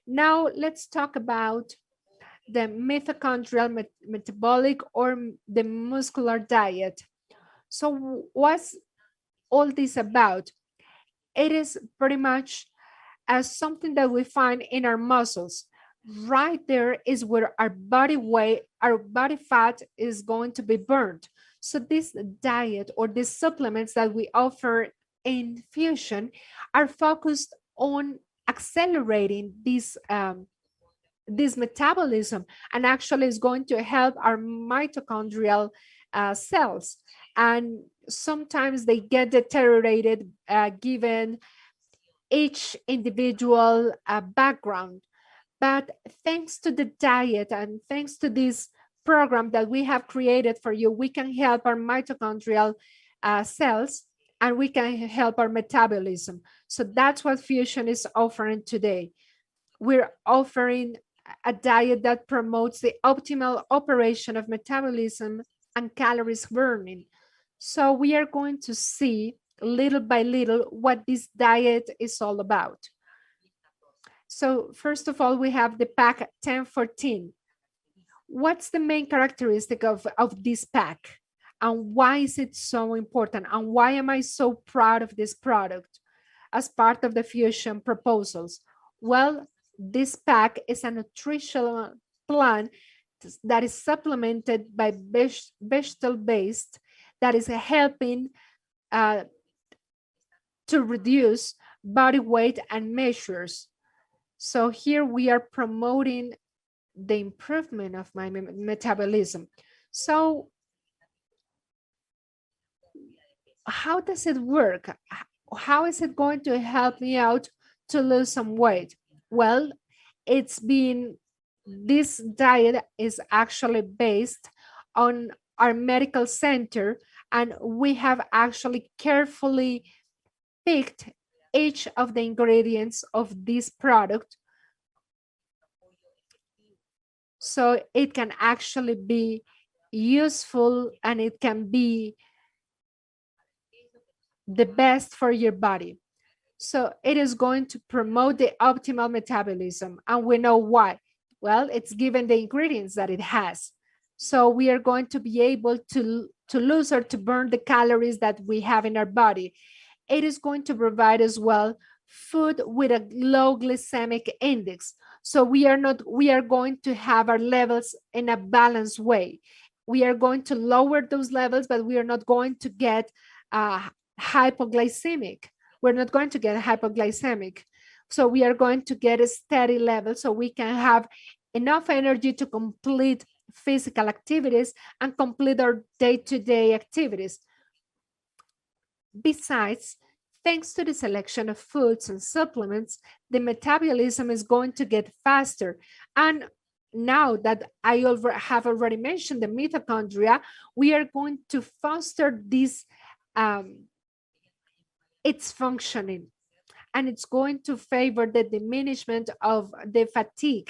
Now let's talk about the mitochondrial metabolic or the muscular diet. So what's all this about? It is pretty much as something that we find in our muscles. Right there is where our body weight, our body fat is going to be burned. So this diet or these supplements that we offer in Fusion are focused on accelerating this metabolism, and actually is going to help our mitochondrial cells. And sometimes they get deteriorated given each individual background. But thanks to the diet and thanks to this program that we have created for you, we can help our mitochondrial cells and we can help our metabolism. So that's what Fusion is offering today. We're offering a diet that promotes the optimal operation of metabolism and calories burning. So we are going to see little by little what this diet is all about. So first of all, we have the pack 1014. What's the main characteristic of this pack? And why is it so important? And why am I so proud of this product as part of the Fusion proposals? Well, this pack is a nutritional plan that is supplemented by vegetable-based that is helping to reduce body weight and measures. So here we are promoting the improvement of my metabolism. So how does it work? How is it going to help me out to lose some weight? Well, this diet is actually based on our medical center, and we have actually carefully picked each of the ingredients of this product so it can actually be useful and it can be the best for your body. So it is going to promote the optimal metabolism, and we know why. Well, it's given the ingredients that it has. So we are going to be able to lose or to burn the calories that we have in our body. It is going to provide as well food with a low glycemic index. So we are going to have our levels in a balanced way. We are going to lower those levels, but we are not going to get hypoglycemic. We're not going to get hypoglycemic. So we are going to get a steady level so we can have enough energy to complete physical activities and complete our day-to-day activities. Besides, thanks to the selection of foods and supplements, the metabolism is going to get faster. And now that I have already mentioned the mitochondria, we are going to foster this its functioning, and it's going to favor the diminishment of the fatigue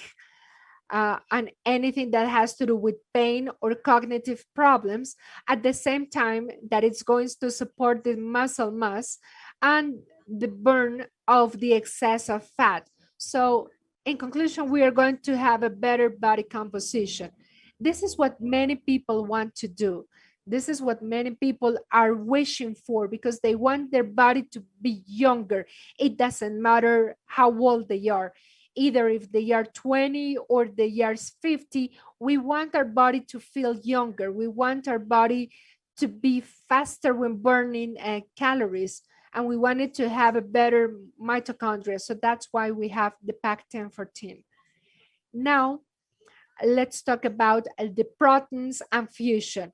and anything that has to do with pain or cognitive problems, at the same time that it's going to support the muscle mass and the burn of the excess of fat. So in conclusion, we are going to have a better body composition. This is what many people want to do. This is what many people are wishing for because they want their body to be younger. It doesn't matter how old they are. Either if they are 20 or they are 50, we want our body to feel younger. We want our body to be faster when burning calories, and we want it to have a better mitochondria. So that's why we have the pack 1014. Now, let's talk about the proteins and fusion.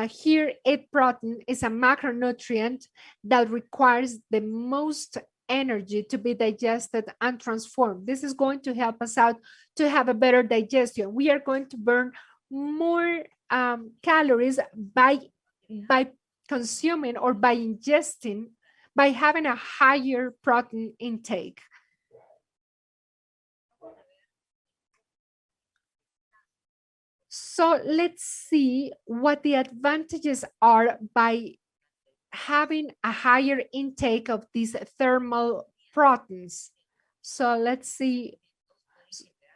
Here, egg protein is a macronutrient that requires the most energy to be digested and transformed. This is going to help us out to have a better digestion. We are going to burn more calories by consuming or by ingesting, by having a higher protein intake. So let's see what the advantages are by having a higher intake of these thermal proteins. So let's see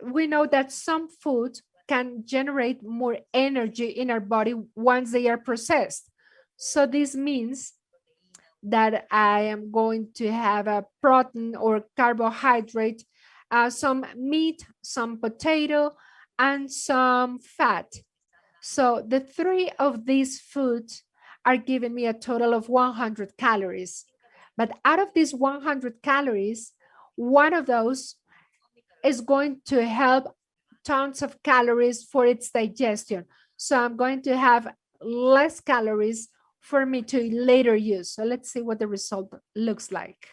we know that some food can generate more energy in our body once they are processed. So this means that I am going to have a protein or carbohydrate, some meat, some potato, and some fat. So the three of these foods are giving me a total of 100 calories. But out of these 100 calories, one of those is going to help tons of calories for its digestion. So I'm going to have less calories for me to later use. So let's see what the result looks like.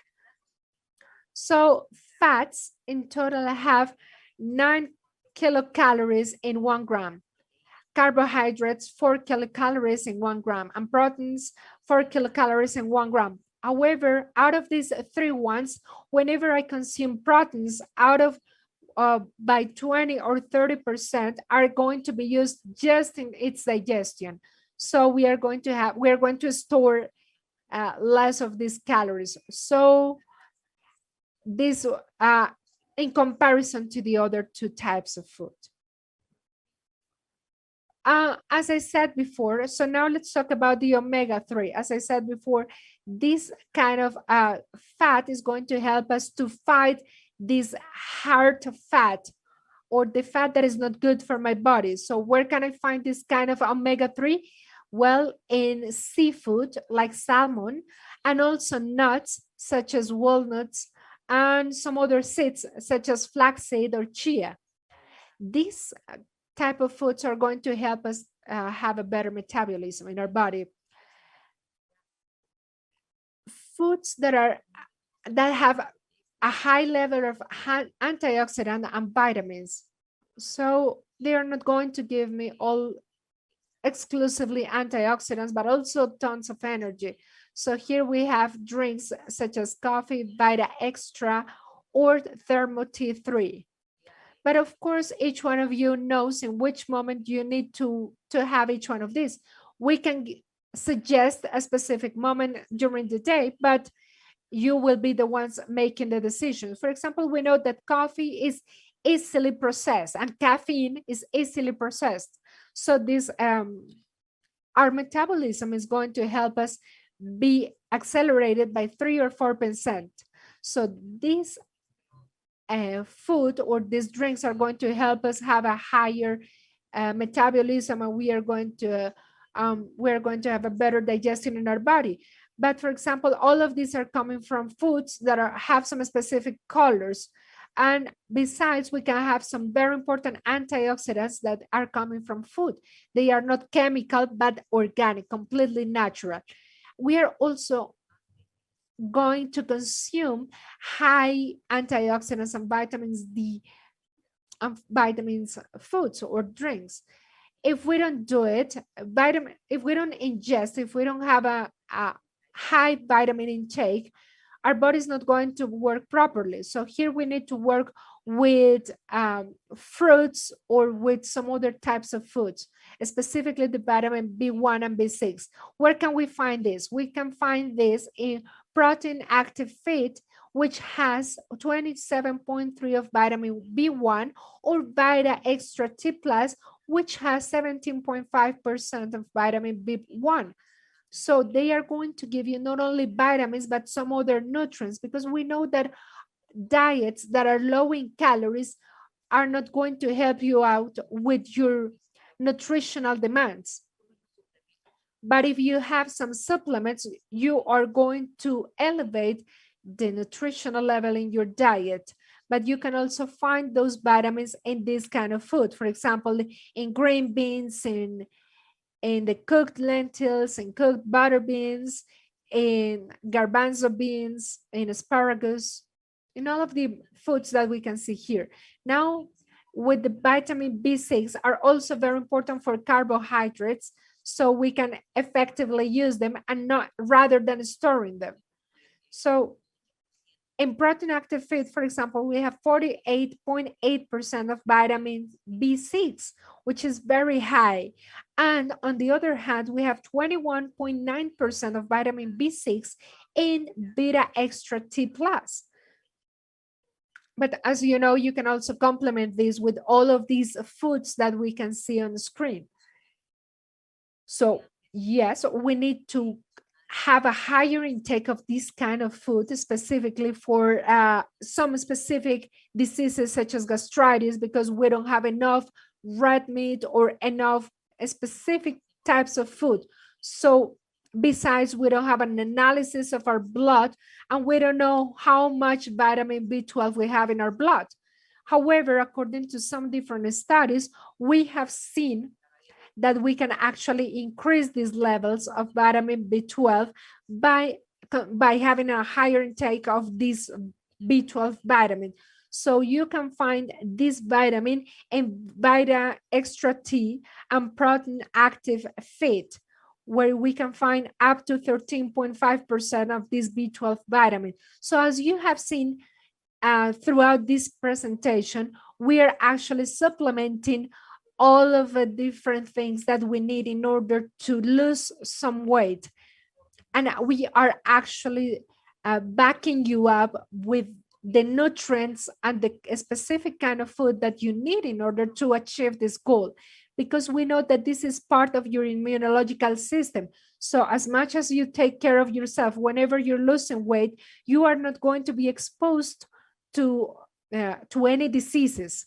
So fats in total have 9 kilocalories in 1 gram. Carbohydrates, 4 kilocalories in 1 gram, and proteins, 4 kilocalories in 1 gram. However, out of these three ones, whenever I consume proteins, out of by 20 or 30% are going to be used just in its digestion. So we are going to store less of these calories. So this in comparison to the other two types of food. As I said before, so now let's talk about the omega-3. As I said before, this kind of fat is going to help us to fight this heart fat or the fat that is not good for my body. So where can I find this kind of omega-3? Well, in seafood like salmon, and also nuts such as walnuts, and some other seeds such as flaxseed or chia. These type of foods are going to help us have a better metabolism in our body. Foods that have a high level of antioxidant and vitamins. So they are not going to give me all exclusively antioxidants, but also tons of energy. So here we have drinks such as coffee, VITA XTRA, or THERMO T3. But of course, each one of you knows in which moment you need to have each one of these. We can suggest a specific moment during the day, but you will be the ones making the decisions. For example, we know that coffee is easily processed and caffeine is easily processed. So this our metabolism is going to help us be accelerated by 3 or 4%. So this food or these drinks are going to help us have a higher metabolism, and we're going to have a better digestion in our body. But for example, all of these are coming from foods that have some specific colors. And besides, we can have some very important antioxidants that are coming from food. They are not chemical, but organic, completely natural. We are also going to consume high antioxidants and vitamins D vitamins foods or drinks. If we don't do it, if we don't ingest, if we don't have a high vitamin intake, our body is not going to work properly. So here we need to work with fruits or with some other types of foods, specifically the vitamin B1 and B6. Where can we find this? We can find this in protein active feed, which has 27.3 of vitamin B1, or VITA Extra T plus, which has 17.5% of vitamin B1. So they are going to give you not only vitamins, but some other nutrients, because we know that diets that are low in calories are not going to help you out with your nutritional demands. But if you have some supplements, you are going to elevate the nutritional level in your diet. But you can also find those vitamins in this kind of food. For example, in green beans, in the cooked lentils, and cooked butter beans, in garbanzo beans, in asparagus, in all of the foods that we can see here. Now, with the vitamin B6 are also very important for carbohydrates, so we can effectively use them and not rather than storing them. So in protein active feed, for example, we have 48.8% of vitamin B6, which is very high. And on the other hand, we have 21.9% of vitamin B6 in VITA Extra T plus. But as you know, you can also complement this with all of these foods that we can see on the screen. So yes, we need to have a higher intake of this kind of food, specifically for some specific diseases such as gastritis, because we don't have enough red meat or enough specific types of food. So besides, we don't have an analysis of our blood, and we don't know how much vitamin B12 we have in our blood. However, according to some different studies, we have seen that we can actually increase these levels of vitamin B12 by having a higher intake of this B12 vitamin. So you can find this vitamin in VITA XTRA and protein active feed, where we can find up to 13.5% of this B12 vitamin. So as you have seen throughout this presentation, we are actually supplementing all of the different things that we need in order to lose some weight. And we are actually backing you up with the nutrients and the specific kind of food that you need in order to achieve this goal, because we know that this is part of your immunological system. So as much as you take care of yourself, whenever you're losing weight, you are not going to be exposed to any diseases,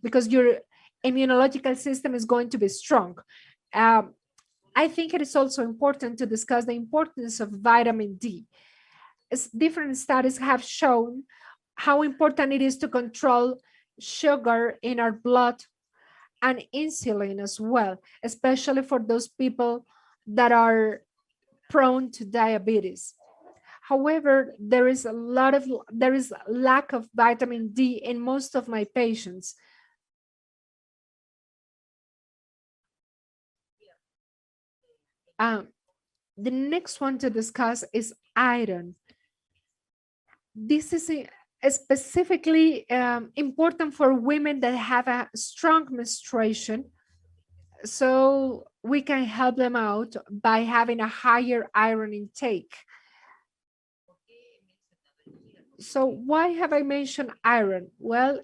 because your immunological system is going to be strong. I think it is also important to discuss the importance of vitamin D. As different studies have shown how important it is to control sugar in our blood and insulin as well, especially for those people that are prone to diabetes. However, there is lack of vitamin D in most of my patients. The next one to discuss is iron. This is specifically important for women that have a strong menstruation. So we can help them out by having a higher iron intake. So why have I mentioned iron? Well,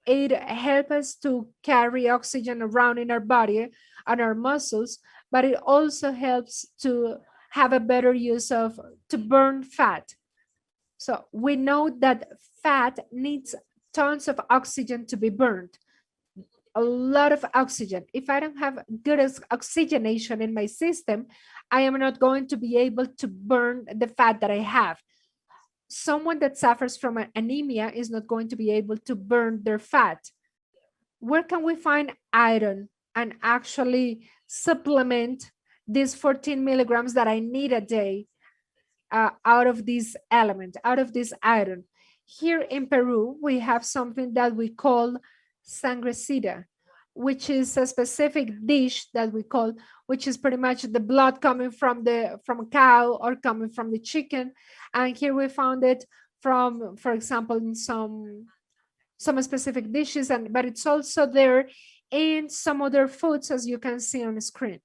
it helps us to carry oxygen around in our body and our muscles, but it also helps to have a better use of, to burn fat. So we know that fat needs tons of oxygen to be burned, a lot of oxygen. If I don't have good oxygenation in my system, I am not going to be able to burn the fat that I have. Someone that suffers from anemia is not going to be able to burn their fat. Where can we find iron and actually supplement these 14 milligrams that I need a day out of this element, out of this iron? Here in Peru, we have something that we call sangrecita, which is a specific dish that we call, which is pretty much the blood coming from a cow or coming from the chicken. And here we found it from, for example, in some specific dishes, but it's also there in some other foods, as you can see on the screen.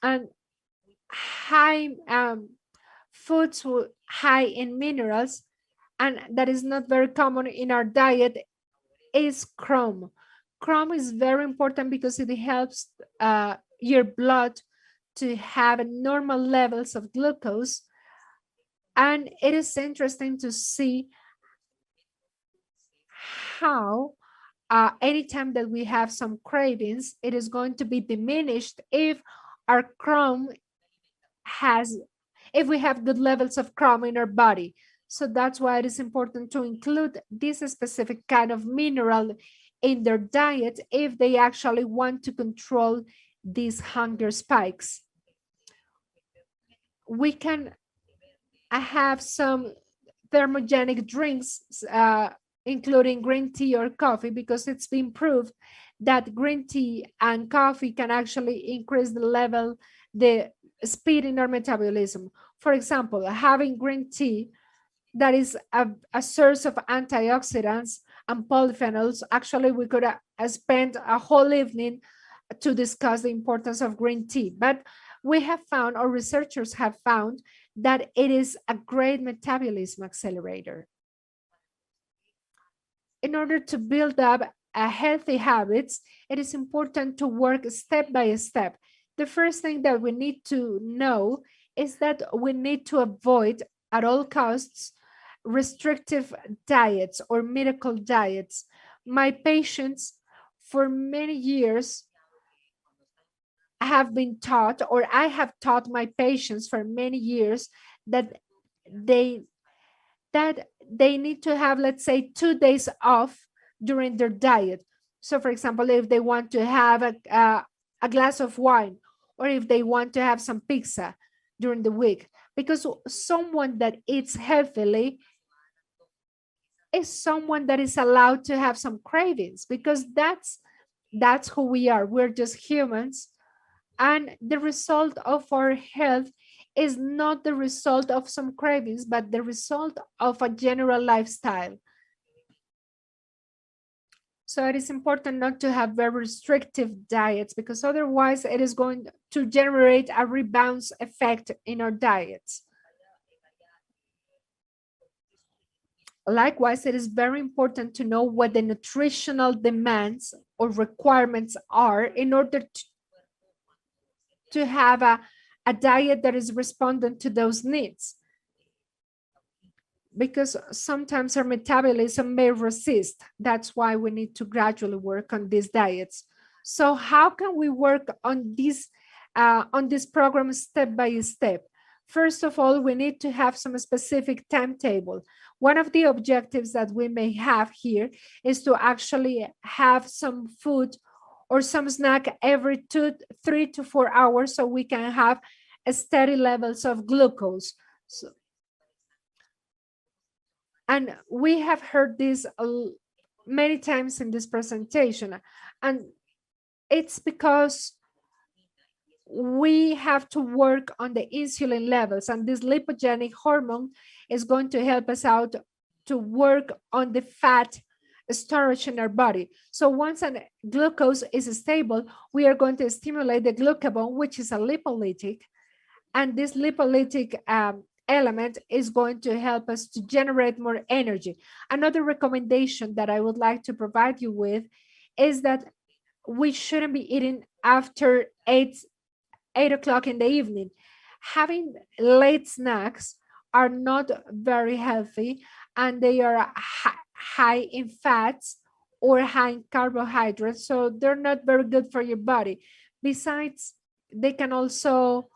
And high foods high in minerals, and that is not very common in our diet, is chrome. Chrome is very important because it helps your blood to have normal levels of glucose. And it is interesting to see how anytime that we have some cravings, it is going to be diminished if our chrome if we have good levels of chrome in our body. So that's why it is important to include this specific kind of mineral in their diet if they actually want to control these hunger spikes. We can have some thermogenic drinks, including green tea or coffee, because it's been proved that green tea and coffee can actually increase the speed in our metabolism. For example, having green tea, that is a source of antioxidants and polyphenols. Actually, we could spend a whole evening to discuss the importance of green tea, but we have found, or researchers have found, that it is a great metabolism accelerator. In order to build up a healthy habits, it is important to work step by step. The first thing that we need to know is that we need to avoid at all costs restrictive diets or medical diets. My patients for many years have been taught, or I have taught my patients for many years that they they need to have, let's say, 2 days off during their diet. So, for example, if they want to have a glass of wine, or if they want to have some pizza during the week, because someone that eats healthily is someone that is allowed to have some cravings, because that's who we are. We're just humans, and the result of our health is not the result of some cravings, but the result of a general lifestyle. So it is important not to have very restrictive diets, because otherwise it is going to generate a rebound effect in our diets. Likewise, it is very important to know what the nutritional demands or requirements are in order to have a diet that is responding to those needs. Because sometimes our metabolism may resist. That's why we need to gradually work on these diets. So how can we work on this program step by step? First of all, we need to have some specific timetable. One of the objectives that we may have here is to actually have some food or some snack every 3 to 4 hours, so we can have steady levels of glucose. And we have heard this many times in this presentation, and it's because we have to work on the insulin levels, and this lipogenic hormone is going to help us out to work on the fat storage in our body. So once glucose is stable, we are going to stimulate the glucagon, which is a lipolytic, and this lipolytic element is going to help us to generate more energy. Another recommendation that I would like to provide you with is that we shouldn't be eating after 8 o'clock in the evening. Having late snacks are not very healthy, and they are high in fats or high in carbohydrates, so they're not very good for your body. Besides, they can also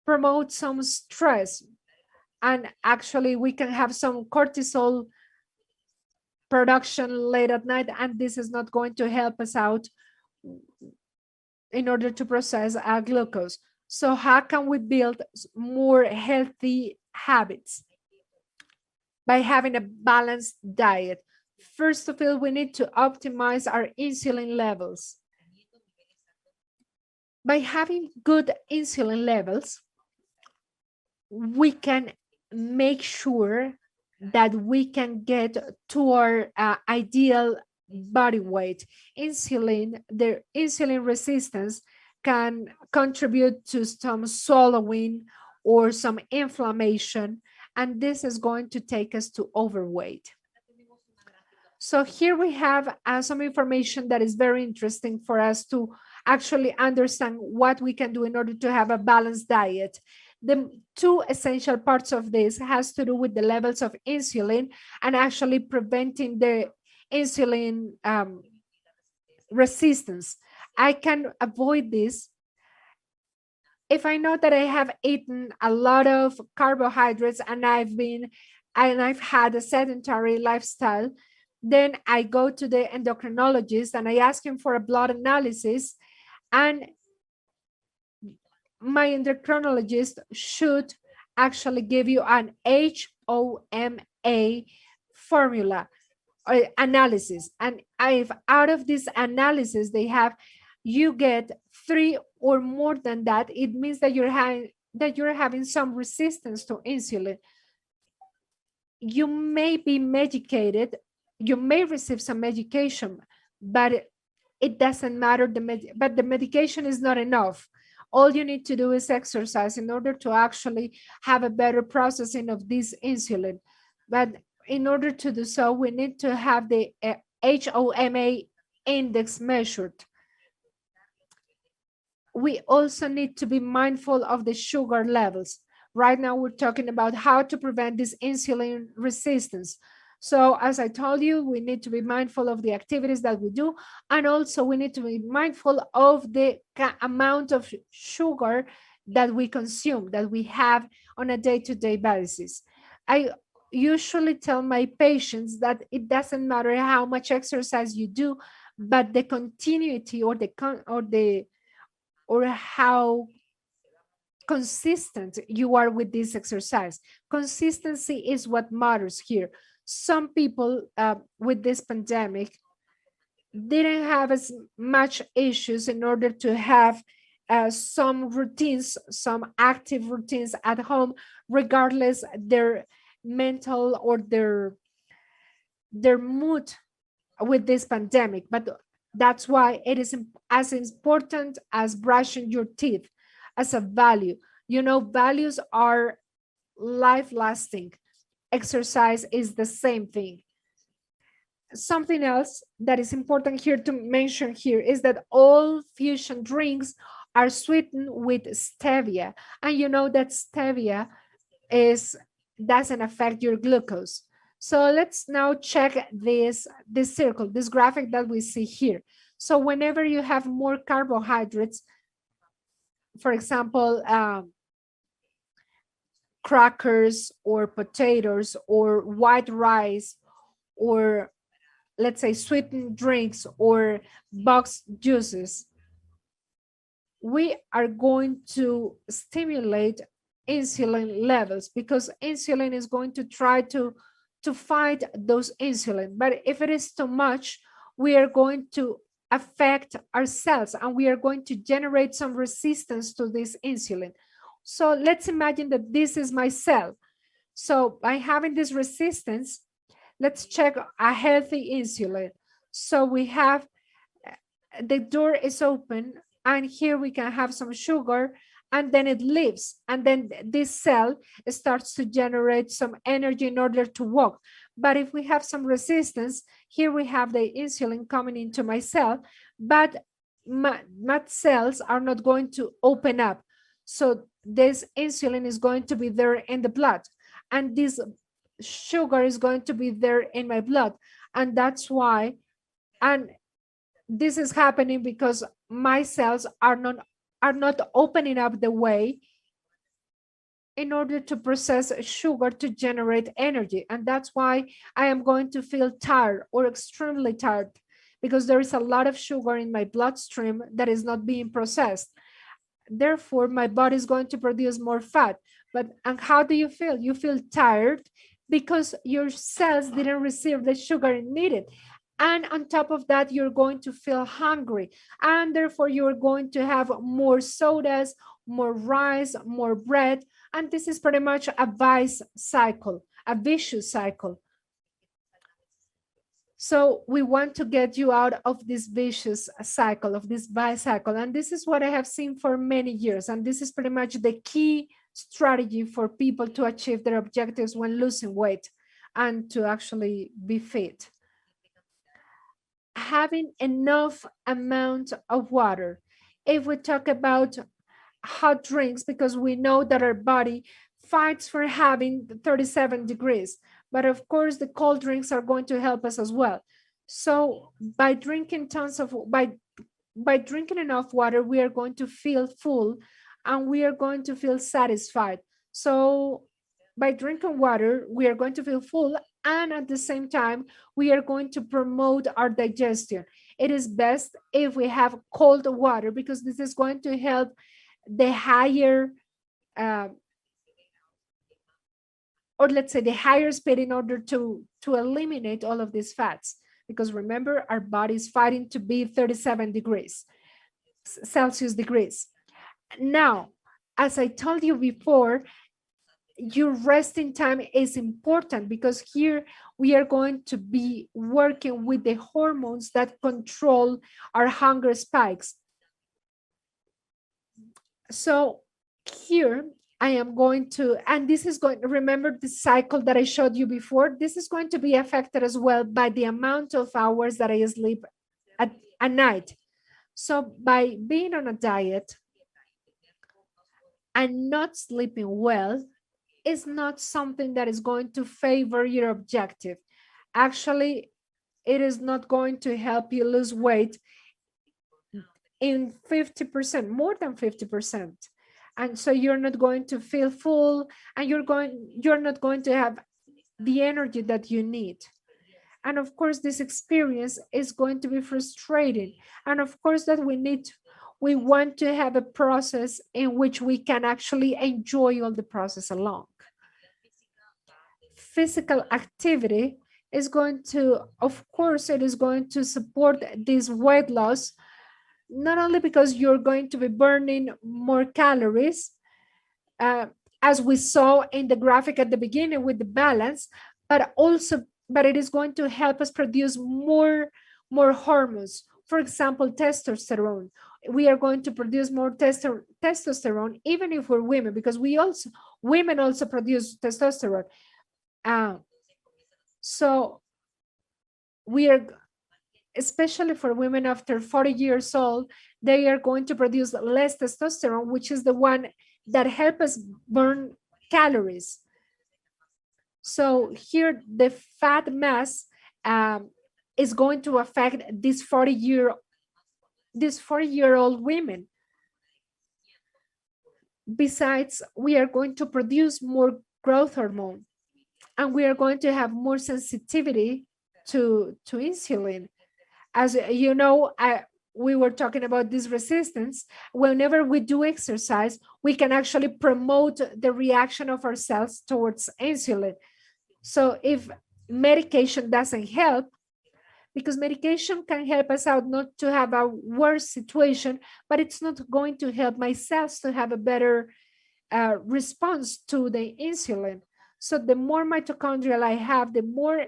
promote some stress, and actually we can have some cortisol production late at night, and this is not going to help us out in order to process our glucose. So how can we build more healthy habits? By having a balanced diet. First of all, we need to optimize our insulin levels. By having good insulin levels, we can make sure that we can get to our ideal body weight. The insulin resistance can contribute to some swallowing or some inflammation, and this is going to take us to overweight. So here we have some information that is very interesting for us to actually understand what we can do in order to have a balanced diet. The two essential parts of this has to do with the levels of insulin and actually preventing the insulin resistance. I can avoid this if I know that I have eaten a lot of carbohydrates and I've had a sedentary lifestyle. Then I go to the endocrinologist and I ask him for a blood analysis, and my endocrinologist should actually give you an HOMA formula or analysis. And if out of this analysis you get 3 or more than that, it means that you're having some resistance to insulin. You may be medicated, you may receive some medication, but it doesn't matter. But the medication is not enough. All you need to do is exercise in order to actually have a better processing of this insulin. But in order to do so, we need to have the HOMA index measured. We also need to be mindful of the sugar levels. Right now, we're talking about how to prevent this insulin resistance. So as I told you, we need to be mindful of the activities that we do. And also we need to be mindful of the amount of sugar that we consume, that we have on a day-to-day basis. I usually tell my patients that it doesn't matter how much exercise you do, but the continuity or how consistent you are with this exercise. Consistency is what matters here. Some people with this pandemic didn't have as much issues in order to have some routines, some active routines at home, regardless their mental or their mood with this pandemic. But that's why it is as important as brushing your teeth as a value. You know, values are life lasting. Exercise is the same thing. Something else that is important here to mention here is that all fusion drinks are sweetened with stevia. And you know that stevia doesn't affect your glucose. So let's now check this circle, this graphic that we see here. So whenever you have more carbohydrates, for example, crackers or potatoes or white rice, or let's say sweetened drinks or boxed juices, we are going to stimulate insulin levels because insulin is going to try to fight those insulin. But if it is too much, we are going to affect our cells and we are going to generate some resistance to this insulin. So let's imagine that this is my cell. So by having this resistance, let's check a healthy insulin. So we have, the door is open and here we can have some sugar and then it leaves. And then this cell starts to generate some energy in order to walk. But if we have some resistance, here we have the insulin coming into my cell, but my cells are not going to open up. So this insulin is going to be there in the blood and this sugar is going to be there in my blood. And that's why, and this is happening because my cells are not opening up the way in order to process sugar to generate energy. And that's why I am going to feel tired or extremely tired because there is a lot of sugar in my bloodstream that is not being processed. Therefore, my body is going to produce more fat. And how do you feel? You feel tired because your cells didn't receive the sugar it needed. And on top of that, you're going to feel hungry. And therefore, you're going to have more sodas, more rice, more bread. And this is pretty much a vicious cycle. So we want to get you out of this vicious cycle, of this bicycle. And this is what I have seen for many years. And this is pretty much the key strategy for people to achieve their objectives when losing weight and to actually be fit. Having enough amount of water. If we talk about hot drinks, because we know that our body fights for having 37 degrees, but of course the cold drinks are going to help us as well. So by drinking by drinking enough water, we are going to feel full and we are going to feel satisfied. So by drinking water, we are going to feel full and at the same time, we are going to promote our digestion. It is best if we have cold water because this is going to help the higher or let's say the higher speed in order to eliminate all of these fats. Because remember, our body is fighting to be 37 degrees Celsius degrees. Now, as I told you before, your resting time is important because here we are going to be working with the hormones that control our hunger spikes. So here I am going to, and this is going, remember the cycle that I showed you before? This is going to be affected as well by the amount of hours that I sleep at night. So by being on a diet and not sleeping well is not something that is going to favor your objective. Actually, it is not going to help you lose weight in 50%, more than 50%. And so you're not going to feel full, and you're not going to have the energy that you need. And of course, this experience is going to be frustrating. And of course, that we want to have a process in which we can actually enjoy all the process along. Physical activity is going to, of course, it is going to support this weight loss, not only because you're going to be burning more calories, as we saw in the graphic at the beginning with the balance, but also, but it is going to help us produce more hormones. For example, testosterone. We are going to produce more testosterone, even if we're women, because women also produce testosterone. So we are, especially for women after 40 years old, they are going to produce less testosterone, which is the one that helps us burn calories. So here the fat mass is going to affect these 40-year-old women. Besides, we are going to produce more growth hormone, and we are going to have more sensitivity to insulin. As you know, we were talking about this resistance. Whenever we do exercise, we can actually promote the reaction of our cells towards insulin. So if medication doesn't help, because medication can help us out not to have a worse situation, but it's not going to help my cells to have a better response to the insulin. So the more mitochondrial I have, the more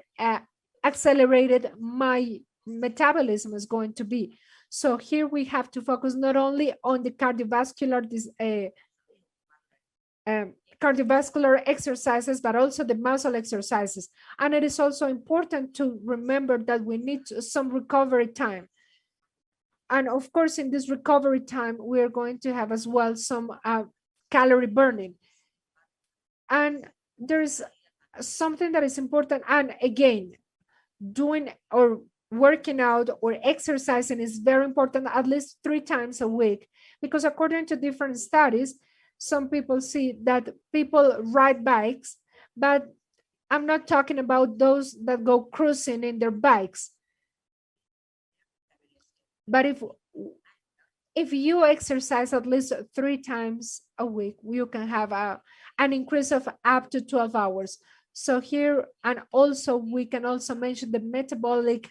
accelerated my metabolism is going to be. So here we have to focus not only on the cardiovascular exercises, but also the muscle exercises. And it is also important to remember that we need some recovery time. And of course, in this recovery time, we're going to have as well some calorie burning. And there's something that is important. And again, doing or working out or exercising is very important, at least 3 times a week, because according to different studies, some people see that people ride bikes, but I'm not talking about those that go cruising in their bikes. But if you exercise at least 3 times a week, you can have an increase of up to 12 hours. So here, and also we can also mention the metabolic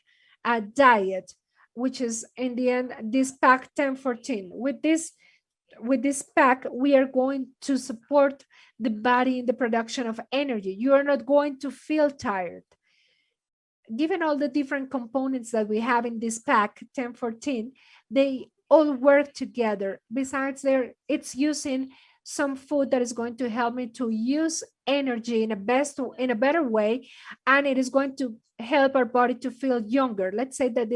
diet, which is in the end this pack 1014. With this pack, we are going to support the body in the production of energy. You are not going to feel tired. Given all the different components that we have in this pack 1014, they all work together. Besides, it's using some food that is going to help me to use energy in a better way, and it is going to help our body to feel younger. Let's say that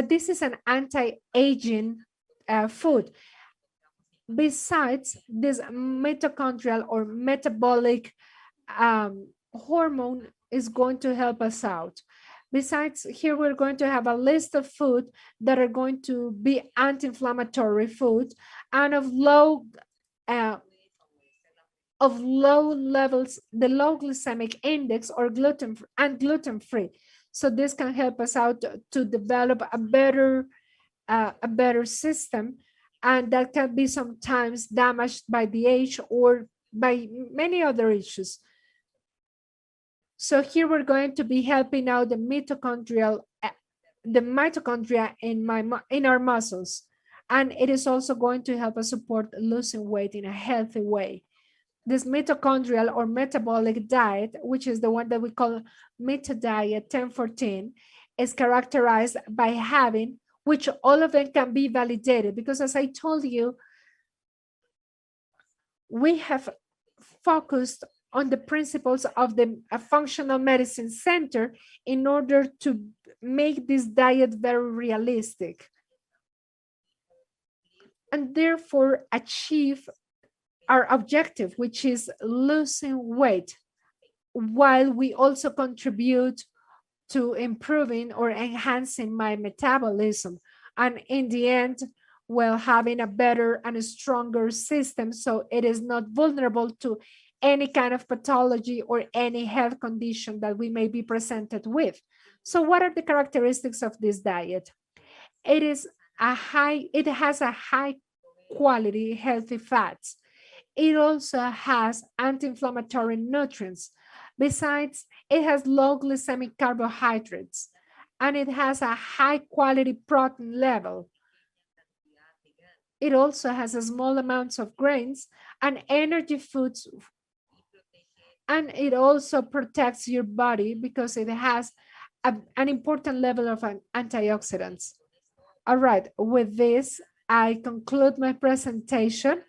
this is an anti-aging food. Besides, this mitochondrial or metabolic hormone is going to help us out. Besides, here we're going to have a list of food that are going to be anti-inflammatory food and of low levels, the low glycemic index, or gluten-free. So this can help us out to develop a better system, and that can be sometimes damaged by the age or by many other issues. So here we're going to be helping out the mitochondria in our muscles, and it is also going to help us support losing weight in a healthy way. This mitochondrial or metabolic diet, which is the one that we call Meta Diet 1014, is characterized by having, which all of them can be validated, because as I told you, we have focused on the principles of the functional medicine center in order to make this diet very realistic and therefore achieve our objective, which is losing weight, while we also contribute to improving or enhancing my metabolism. And in the end, well, having a better and a stronger system so it is not vulnerable to any kind of pathology or any health condition that we may be presented with. So, what are the characteristics of this diet? It is it has a high quality healthy fats. It also has anti-inflammatory nutrients. Besides, it has low glycemic carbohydrates and it has a high quality protein level. It also has a small amounts of grains and energy foods, and it also protects your body because it has an important level of antioxidants. All right, with this, I conclude my presentation.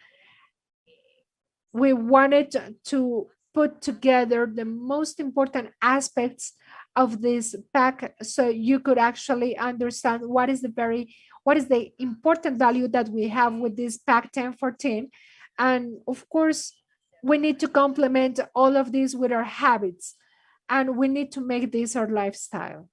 We wanted to put together the most important aspects of this pack so you could actually understand what is the important value that we have with this pack 1014. And of course, we need to complement all of this with our habits, and we need to make this our lifestyle.